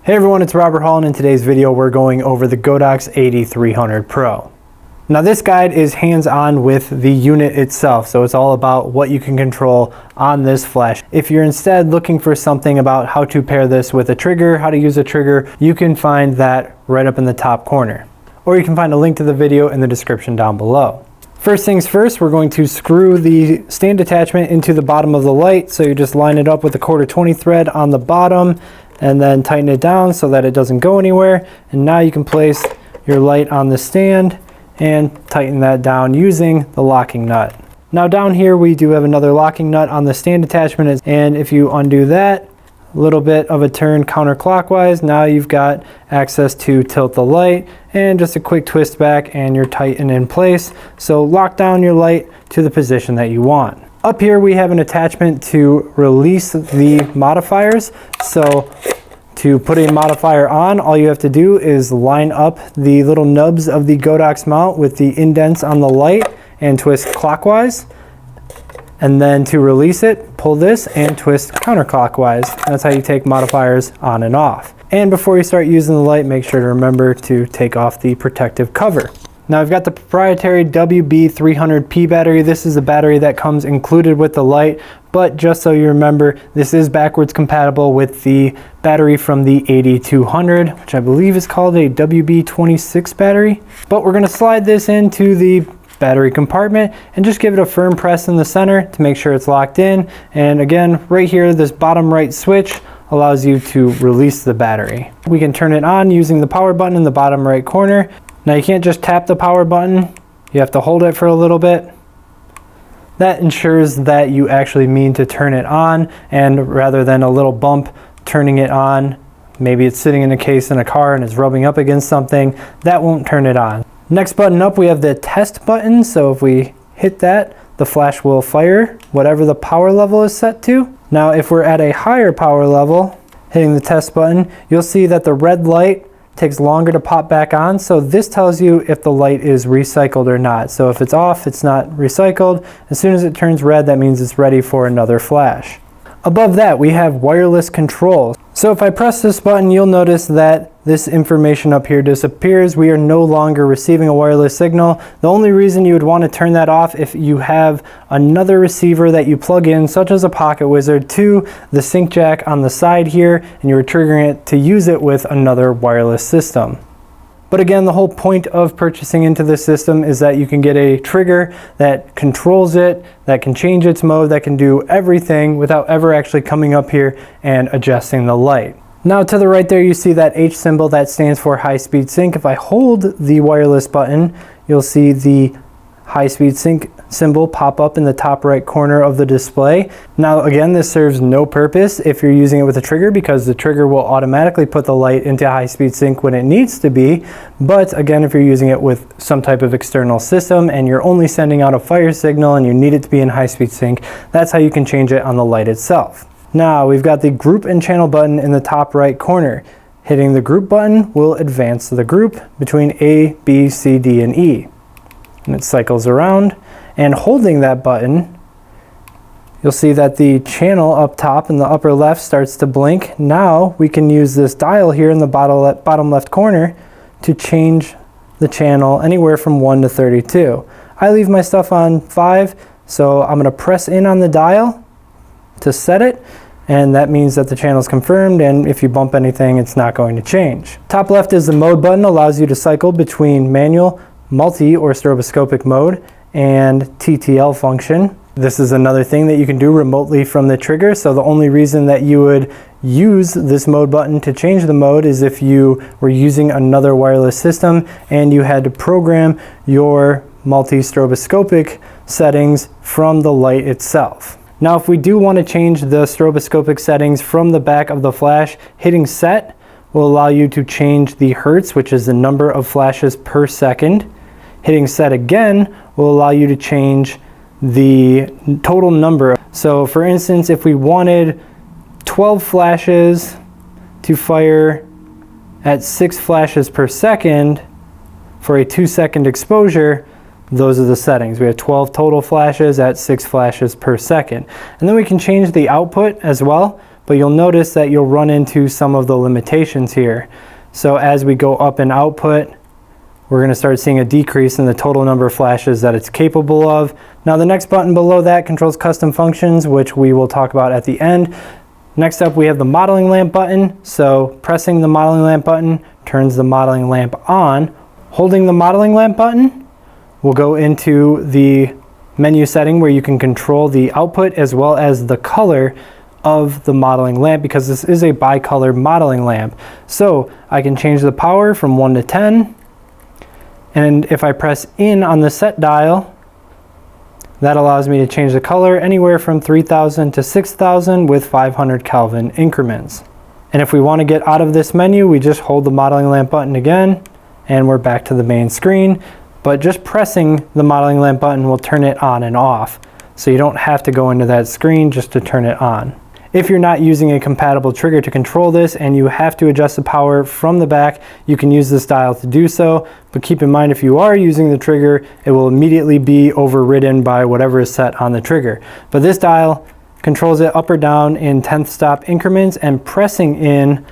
Hey everyone, it's Robert Hall, and in today's video we're going over the GODOX AD300 Pro. Now this guide is hands-on with the unit itself, so it's all about what you can control on this flash. If you're instead looking for something about how to pair this with a trigger, how to use a trigger, you can find that right up in the top corner. Or you can find a link to the video in the description down below. First things first, we're going to screw the stand attachment into the bottom of the light, so you just line it up with a 1/4-20 thread on the bottom, and then tighten it down so that it doesn't go anywhere. And now you can place your light on the stand and tighten that down using the locking nut. Now down here we do have another locking nut on the stand attachment, and if you undo that, a little bit of a turn counterclockwise, now you've got access to tilt the light, and just a quick twist back and you're tight and in place. So lock down your light to the position that you want. Up here we have an attachment to release the modifiers. So to put a modifier on, all you have to do is line up the little nubs of the GODOX mount with the indents on the light and twist clockwise. And then to release it, pull this and twist counterclockwise. That's how you take modifiers on and off. And before you start using the light, make sure to remember to take off the protective cover. Now I've got the proprietary WB300P battery. This is the battery that comes included with the light, but just so you remember, this is backwards compatible with the battery from the AD200, which I believe is called a WB26 battery. But we're going to slide this into the battery compartment and just give it a firm press in the center to make sure it's locked in. And again, right here, this bottom right switch allows you to release the battery. We can turn it on using the power button in the bottom right corner. Now you can't just tap the power button, you have to hold it for a little bit. That ensures that you actually mean to turn it on, and rather than a little bump turning it on, maybe it's sitting in a case in a car and it's rubbing up against something, that won't turn it on. Next button up, we have the test button. So if we hit that, the flash will fire whatever the power level is set to. Now if we're at a higher power level, hitting the test button, you'll see that the red light takes longer to pop back on. So this tells you if the light is recycled or not. So if it's off, it's not recycled. As soon as it turns red, that means it's ready for another flash. Above that, we have wireless control. So if I press this button, you'll notice that this information up here disappears. We are no longer receiving a wireless signal. The only reason you would want to turn that off if you have another receiver that you plug in, such as a Pocket Wizard, to the sync jack on the side here, and you were triggering it to use it with another wireless system. But again, the whole point of purchasing into this system is that you can get a trigger that controls it, that can change its mode, that can do everything without ever actually coming up here and adjusting the light. Now to the right there, you see that H symbol that stands for high-speed sync. If I hold the wireless button, you'll see the high-speed sync symbol pop up in the top right corner of the display. Now again, this serves no purpose if you're using it with a trigger, because the trigger will automatically put the light into high-speed sync when it needs to be. But again, if you're using it with some type of external system and you're only sending out a fire signal and you need it to be in high-speed sync, that's how you can change it on the light itself. Now we've got the group and channel button in the top right corner. Hitting the group button will advance the group between A, B, C, D, and E. And it cycles around, and holding that button, you'll see that the channel up top in the upper left starts to blink. Now we can use this dial here in the bottom left corner to change the channel anywhere from 1 to 32. I leave my stuff on 5, so I'm going to press in on the dial to set it, and that means that the channel is confirmed, and if you bump anything, it's not going to change. Top left is the mode button, allows you to cycle between manual, multi or stroboscopic mode, and TTL function. This is another thing that you can do remotely from the trigger, so the only reason that you would use this mode button to change the mode is if you were using another wireless system and you had to program your multi-stroboscopic settings from the light itself. Now if we do want to change the stroboscopic settings from the back of the flash, hitting set will allow you to change the hertz, which is the number of flashes per second. Hitting set again will allow you to change the total number. So for instance, if we wanted 12 flashes to fire at 6 flashes per second for a 2-second exposure, those are the settings. We have 12 total flashes at 6 flashes per second. And then we can change the output as well. but you'll notice that you'll run into some of the limitations here. So as we go up in output, we're going to start seeing a decrease in the total number of flashes that it's capable of. Now the next button below that controls custom functions, which we will talk about at the end. Next up, we have the modeling lamp button. So pressing the modeling lamp button turns the modeling lamp on. Holding the modeling lamp button, we'll go into the menu setting where you can control the output as well as the color of the modeling lamp, because this is a bicolor modeling lamp. So I can change the power from 1 to 10. And if I press in on the set dial, that allows me to change the color anywhere from 3000 to 6000 with 500 Kelvin increments. And if we want to get out of this menu, we just hold the modeling lamp button again, and we're back to the main screen. But just pressing the modeling lamp button will turn it on and off. So you don't have to go into that screen just to turn it on. If you're not using a compatible trigger to control this and you have to adjust the power from the back, you can use this dial to do so. But keep in mind, if you are using the trigger, it will immediately be overridden by whatever is set on the trigger. But this dial controls it up or down in 10th stop increments, and pressing in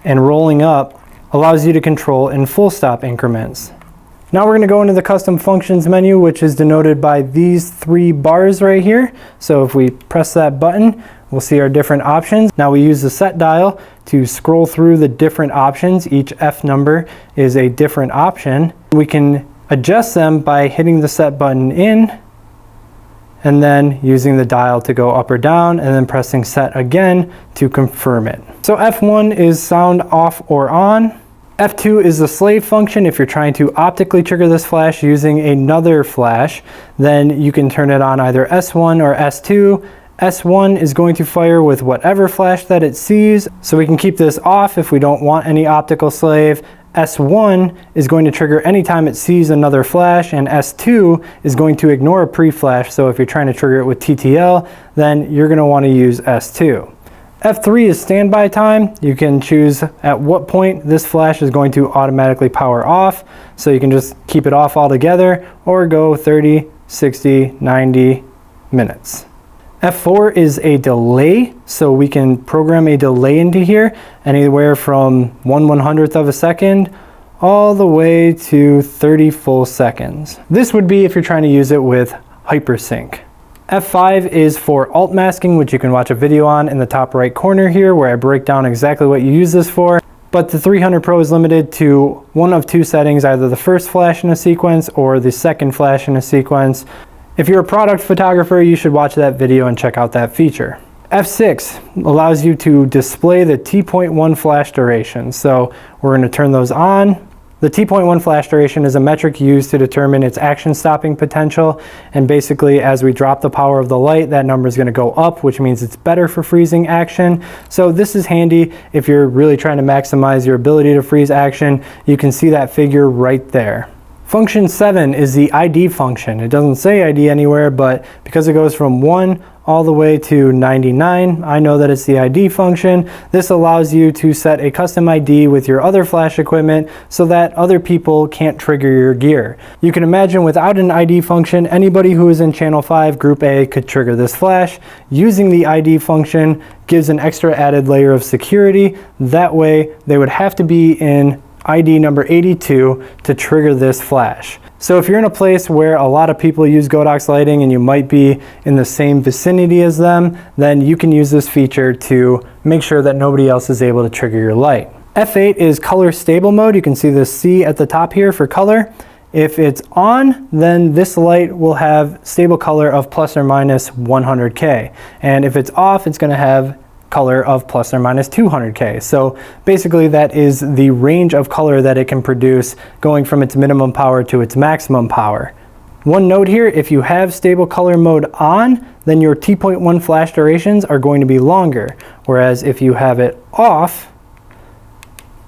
and rolling up allows you to control in full stop increments. Now we're going to go into the custom functions menu, which is denoted by these 3 bars right here. So if we press that button, we'll see our different options. Now we use the set dial to scroll through the different options. Each F number is a different option. We can adjust them by hitting the set button in, and then using the dial to go up or down, and then pressing set again to confirm it. So F1 is sound off or on. F2 is the slave function. If you're trying to optically trigger this flash using another flash, then you can turn it on either S1 or S2. S1 is going to fire with whatever flash that it sees, so we can keep this off if we don't want any optical slave. S1 is going to trigger anytime it sees another flash, and S2 is going to ignore a pre-flash. So if you're trying to trigger it with TTL, then you're going to want to use S2. F3 is standby time. You can choose at what point this flash is going to automatically power off. So you can just keep it off altogether, or go 30, 60, 90 minutes. F4 is a delay, so we can program a delay into here, anywhere from 1/100th of a second all the way to 30 full seconds. This would be if you're trying to use it with hypersync. F5 is for alt masking, which you can watch a video on in the top right corner here, where I break down exactly what you use this for. But the 300 Pro is limited to one of 2 settings, either the first flash in a sequence or the second flash in a sequence. If you're a product photographer, you should watch that video and check out that feature. F6 allows you to display the T.1 flash duration. So we're going to turn those on. The T.1 flash duration is a metric used to determine its action stopping potential, and basically as we drop the power of the light, that number is going to go up, which means it's better for freezing action. So this is handy if you're really trying to maximize your ability to freeze action. You can see that figure right there. Function 7 is the ID function. It doesn't say ID anywhere, but because it goes from 1 all the way to 99, I know that it's the ID function. This allows you to set a custom ID with your other flash equipment so that other people can't trigger your gear. You can imagine without an ID function, anybody who is in channel 5 group A could trigger this flash. Using the ID function gives an extra added layer of security. That way they would have to be in ID number 82 to trigger this flash. So if you're in a place where a lot of people use GODOX lighting and you might be in the same vicinity as them, then you can use this feature to make sure that nobody else is able to trigger your light. F8 is color stable mode. You can see the C at the top here for color. If it's on, then this light will have stable color of plus or minus 100K. And if it's off, it's going to have color of plus or minus 200K. So basically that is the range of color that it can produce, going from its minimum power to its maximum power. One note here, if you have stable color mode on, then your T.1 flash durations are going to be longer. Whereas if you have it off,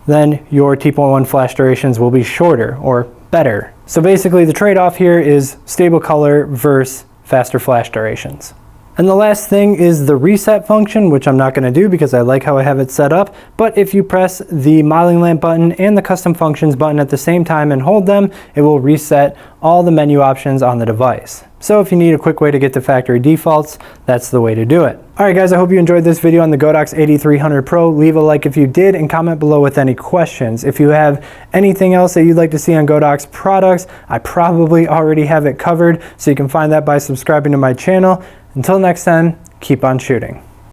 then your T.1 flash durations will be shorter or better. So basically the trade-off here is stable color versus faster flash durations. And the last thing is the reset function, which I'm not going to do because I like how I have it set up. But if you press the modeling lamp button and the custom functions button at the same time and hold them, it will reset all the menu options on the device. So if you need a quick way to get to factory defaults, that's the way to do it. Alright guys, I hope you enjoyed this video on the GODOX AD300 Pro. Leave a like if you did and comment below with any questions. If you have anything else that you'd like to see on GODOX products, I probably already have it covered, so you can find that by subscribing to my channel. Until next time, keep on shooting.